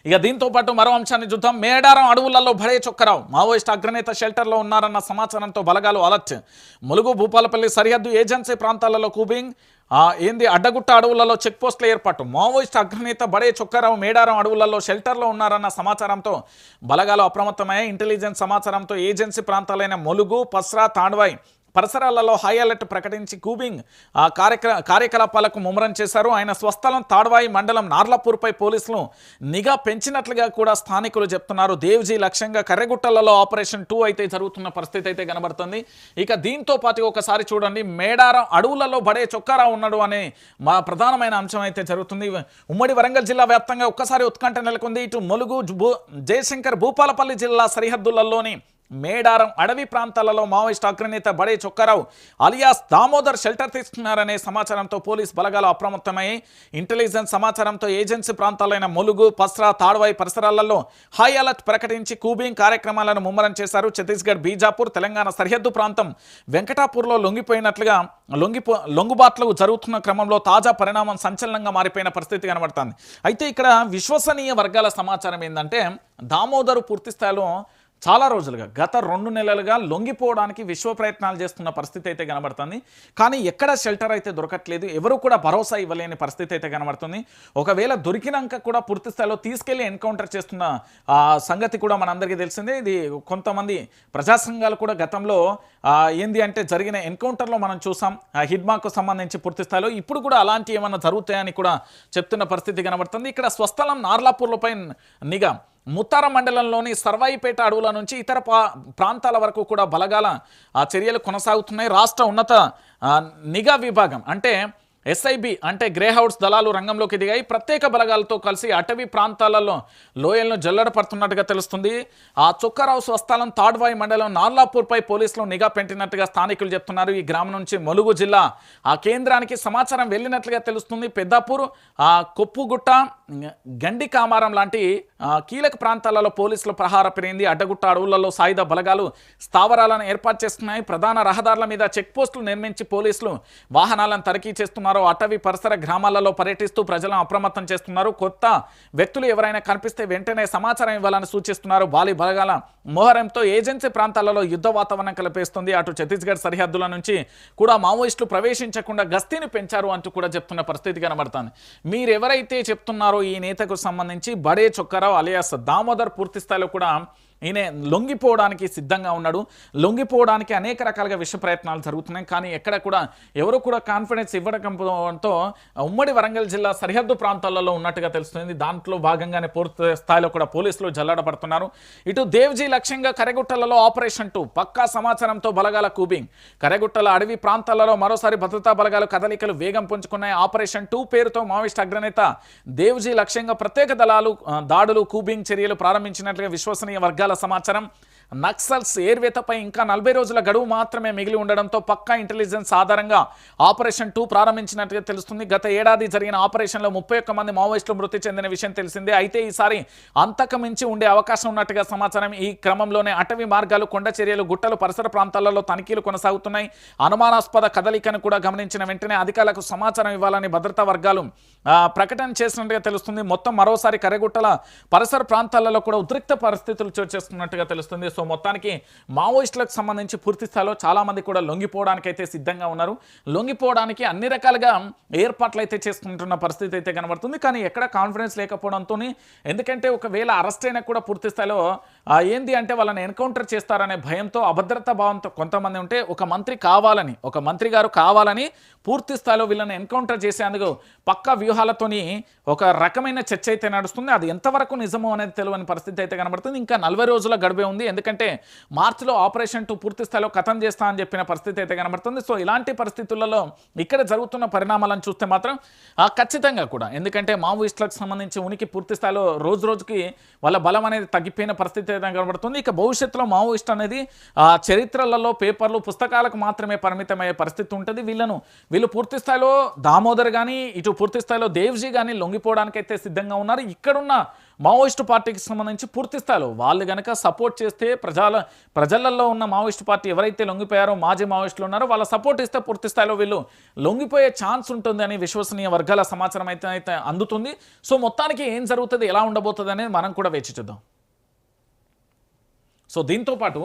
ఇక దీంతో పాటు మరో అంశాన్ని చూద్దాం. మేడారం అడవులలో భడే చొక్కరావు మావోయిస్ట్ అగ్రనేత షెల్టర్లో ఉన్నారన్న సమాచారంతో బలగాలు అలర్ట్. ములుగు భూపాలపల్లి సరిహద్దు ఏజెన్సీ ప్రాంతాలలో కూబింగ్ అడ్డగుట్ట అడవులలో చెక్పోస్టుల ఏర్పాటు. మావోయిస్ట్ అగ్రనేత బడే చొక్కారావు మేడారం అడవులలో షెల్టర్లో ఉన్నారన్న సమాచారంతో బలగాలు అప్రమత్తమయ్యాయి. ఇంటెలిజెన్స్ సమాచారంతో ఏజెన్సీ ప్రాంతాలైన ములుగు, పస్రా, తాండ్వాయి పరిసరాలలో హై అలర్ట్ ప్రకటించి కూబింగ్ కార్యకలాపాలకు ముమ్మరం చేశారు. ఆయన స్వస్థలం తాడ్వాయి మండలం నార్లాపూర్పై పోలీసులు నిఘా పెంచినట్లుగా కూడా స్థానికులు చెప్తున్నారు. దేవ్జీ లక్ష్యంగా కర్రెగుట్టలలో ఆపరేషన్ 2 అయితే జరుగుతున్న పరిస్థితి అయితే కనబడుతుంది. ఇక దీంతో పాటు ఒకసారి చూడండి, మేడారం అడవులలో బడే చొక్కారావు ఉన్నాడు అనే మా ప్రధానమైన అంశం అయితే జరుగుతుంది. ఉమ్మడి వరంగల్ జిల్లా వ్యాప్తంగా ఒక్కసారి ఉత్కంఠ నెలకొంది. ఇటు ములుగు, జయశంకర్, భూపాలపల్లి జిల్లా సరిహద్దులలోని మేడారం అడవి ప్రాంతాలలో మావోయిస్ట్ అగ్రనేత బడే చొక్కారావు అలియాస్ దామోదర్ షెల్టర్ తీసుకున్నారనే సమాచారంతో పోలీస్ బలగాలు అప్రమత్తమయ్యాయి. ఇంటెలిజెన్స్ సమాచారంతో ఏజెన్సీ ప్రాంతాలైన ములుగు, పస్రా, తాడ్వాయి పరిసరాలలో హై అలర్ట్ ప్రకటించి కూబింగ్ కార్యక్రమాలను ముమ్మరం చేశారు. ఛత్తీస్గఢ్, బీజాపూర్, తెలంగాణ సరిహద్దు ప్రాంతం వెంకటాపూర్లో లొంగుబాట్లు జరుగుతున్న క్రమంలో తాజా పరిణామం సంచలనంగా మారిపోయిన పరిస్థితి కనబడుతుంది. అయితే ఇక్కడ విశ్వసనీయ వర్గాల సమాచారం ఏంటంటే, దామోదరు పూర్తి స్థాయిలో చాలా రోజులుగా గత 2 నెలలుగా లొంగిపోవడానికి విశ్వ ప్రయత్నాలు చేస్తున్న పరిస్థితి అయితే కనబడుతుంది. కానీ ఎక్కడ షెల్టర్ అయితే దొరకట్లేదు, ఎవరు కూడా భరోసా ఇవ్వలేని పరిస్థితి అయితే కనబడుతుంది. ఒకవేళ దొరికినాక కూడా పూర్తి స్థాయిలో తీసుకెళ్లి ఎన్కౌంటర్ చేస్తున్న సంగతి కూడా మనందరికీ తెలిసిందే. ఇది కొంతమంది ప్రజా సంఘాలు కూడా గతంలో జరిగిన ఎన్కౌంటర్లో మనం చూసాం. హిడ్మాకు సంబంధించి పూర్తి స్థాయిలో ఇప్పుడు కూడా అలాంటి ఏమైనా జరుగుతాయని కూడా చెప్తున్న పరిస్థితి కనబడుతుంది. ఇక్కడ స్వస్థలం నార్లాపూర్లపై నిఘా. ముత్తార మండలంలోని సర్వాయిపేట అడవుల నుంచి ఇతర ప్రాంతాల వరకు కూడా బలగాల చర్యలు కొనసాగుతున్నాయి. రాష్ట్ర ఉన్నత నిఘా విభాగం అంటే ఎస్ఐబి అంటే గ్రే హౌస్ దళాలు రంగంలోకి దిగాయి. ప్రత్యేక బలగాలతో కలిసి అటవీ ప్రాంతాలలో లోయలను జల్లడపడుతున్నట్టుగా తెలుస్తుంది. చొక్కారావు స్వస్థలం తాడ్వాయి మండలం నార్లాపూర్పై పోలీసులు నిఘా పెట్టినట్టుగా స్థానికులు చెప్తున్నారు. ఈ గ్రామం నుంచి ములుగు జిల్లా కేంద్రానికి సమాచారం వెళ్ళినట్లుగా తెలుస్తుంది. పెద్దాపూర్, కొప్పుగుట్ట, గండి కామారం లాంటి కీలక ప్రాంతాలలో పోలీసులు ప్రహార పెరిగింది. అడ్డగుట్ట అడవులలో సాయుధ బలగాలు స్థావరాలను ఏర్పాటు చేస్తున్నాయి. ప్రధాన రహదారుల మీద చెక్ పోస్టులు నిర్మించి పోలీసులు వాహనాలను తనిఖీ చేస్తున్నారు. అటవీ పరిసర గ్రామాలలో పర్యటిస్తూ ప్రజలను అప్రమత్తం చేస్తున్నారు. కొత్త వ్యక్తులు ఎవరైనా కనిపిస్తే వెంటనే సమాచారం ఇవ్వాలని సూచిస్తున్నారు. బాలి బలగాల మోహరంతో ఏజెన్సీ ప్రాంతాలలో యుద్ధ వాతావరణం కల్పిస్తుంది. అటు ఛత్తీస్గఢ్ సరిహద్దుల నుంచి కూడా మావోయిస్టులు ప్రవేశించకుండా గస్తీని పెంచారు అంటూ కూడా చెప్తున్న పరిస్థితి కనబడుతుంది. మీరెవరైతే చెప్తున్నారో ఈ నేతకు సంబంధించి బడే చొక్కారావు అలియాస్ దామోదర్ పూర్తి స్థాయిలో కూడా ఈయన లొంగిపోవడానికి సిద్ధంగా ఉన్నాడు. లొంగిపోవడానికి అనేక రకాలుగా విష ప్రయత్నాలు జరుగుతున్నాయి. కానీ ఎక్కడ కూడా ఎవరు కూడా కాన్ఫిడెన్స్ ఇవ్వడంతో ఉమ్మడి వరంగల్ జిల్లా సరిహద్దు ప్రాంతాలలో ఉన్నట్టుగా తెలుస్తుంది. దాంట్లో భాగంగానే పూర్తి స్థాయిలో కూడా పోలీసులు జల్లడపడుతున్నారు. ఇటు దేవ్జీ లక్ష్యంగా కరెగుట్టలలో ఆపరేషన్ 2 పక్కా సమాచారంతో బలగాల కూబింగ్. కరెగుట్టల అడవి ప్రాంతాలలో మరోసారి భద్రతా బలగాలు కదలికలు వేగం పుంజుకున్నాయి. ఆపరేషన్ 2 పేరుతో మావోయిస్ట్ అగ్రనేత దేవ్జీ లక్ష్యంగా ప్రత్యేక దళాలు దాడులు, కూబింగ్ చర్యలు ప్రారంభించినట్లుగా విశ్వసనీయ వర్గాల సమాచారం. నక్సల్స్ ఏర్వేతపై ఇంకా 40 రోజుల గడువు మాత్రమే మిగిలి ఉండడంతో పక్కా ఇంటెలిజెన్స్ ఆధారంగా ఆపరేషన్ 2 ప్రారంభించినట్టుగా తెలుస్తుంది. గత ఏడాది జరిగిన ఆపరేషన్లో 31 మంది మావోయిస్టులు మృతి చెందిన విషయం తెలిసిందే. అయితే ఈసారి అంతకుమించి ఉండే అవకాశం ఉన్నట్టుగా సమాచారం. ఈ క్రమంలోనే అటవీ మార్గాలు, కొండ చర్యలు, గుట్టలు, పరిసర ప్రాంతాలలో తనిఖీలు కొనసాగుతున్నాయి. అనుమానాస్పద కదలికను కూడా గమనించిన వెంటనే అధికారులకు సమాచారం ఇవ్వాలని భద్రతా వర్గాలు ప్రకటన చేసినట్టుగా తెలుస్తుంది. మొత్తం మరోసారి కరెగుట్టల పరిసర ప్రాంతాలలో కూడా ఉద్రిక్త పరిస్థితులు చోటు చేసుకున్నట్టుగా తెలుస్తుంది. సో మొత్తానికి మావోయిస్టులకు సంబంధించి పూర్తి స్థాయిలో చాలా మంది కూడా లొంగిపోవడానికి అయితే సిద్ధంగా ఉన్నారు. లొంగిపోవడానికి అన్ని రకాలుగా ఏర్పాట్లు అయితే చేసుకుంటున్న పరిస్థితి అయితే కనబడుతుంది. కానీ ఎక్కడ కాన్ఫిడెన్స్ లేకపోవడంతో, ఎందుకంటే ఒకవేళ అరెస్ట్ అయినా కూడా పూర్తి స్థాయిలో వాళ్ళని ఎన్కౌంటర్ చేస్తారనే భయంతో, అభద్రతా భావంతో కొంతమంది ఉంటే ఒక మంత్రి గారు కావాలని పూర్తి స్థాయిలో వీళ్ళని ఎన్కౌంటర్ చేసేందుకు పక్కా వ్యూహాలతోని ఒక రకమైన చర్చ అయితే నడుస్తుంది. అది ఎంతవరకు నిజమో అనేది తెలియని పరిస్థితి అయితే కనబడుతుంది. ఇంకా 40 రోజుల గడువే ఉంది. ఎందుకంటే మార్చిలో ఆపరేషన్ 2 పూర్తి స్థాయిలో ఖతం చేస్తా అని చెప్పిన పరిస్థితి అయితే కనబడుతుంది. సో ఇలాంటి పరిస్థితులలో ఇక్కడ జరుగుతున్న పరిణామాలను చూస్తే మాత్రం ఖచ్చితంగా కూడా, ఎందుకంటే మావోయిస్టులకు సంబంధించి ఉనికి పూర్తి స్థాయిలో రోజు రోజుకి వాళ్ళ బలం అనేది తగ్గిపోయిన పరిస్థితి అయితే కనబడుతుంది. ఇక భవిష్యత్తులో మావోయిస్ట్ అనేది చరిత్రలలో, పేపర్లు, పుస్తకాలకు మాత్రమే పరిమితమయ్యే పరిస్థితి ఉంటుంది. వీళ్ళు పూర్తి స్థాయిలో దామోదర్ కానీ, ఇటు పూర్తి స్థాయిలో దేవ్జీ కానీ లొంగిపోవడానికైతే సిద్ధంగా ఉన్నారు. ఇక్కడున్న మావోయిస్టు పార్టీకి సంబంధించి పూర్తి స్థాయిలో వాళ్ళు కనుక సపోర్ట్ చేస్తే ప్రజలలో ఉన్న మావోయిస్టు పార్టీ ఎవరైతే లొంగిపోయారో మాజీ మావోయిస్టులు ఉన్నారో వాళ్ళ సపోర్ట్ ఇస్తే పూర్తి స్థాయిలో వీళ్ళు లొంగిపోయే ఛాన్స్ ఉంటుంది అని విశ్వసనీయ వర్గాల సమాచారం అయితే అందుతుంది. సో మొత్తానికి ఏం జరుగుతుంది, ఎలా ఉండబోతుంది అనేది మనం కూడా వేచి చూద్దాం. సో దీంతో పాటు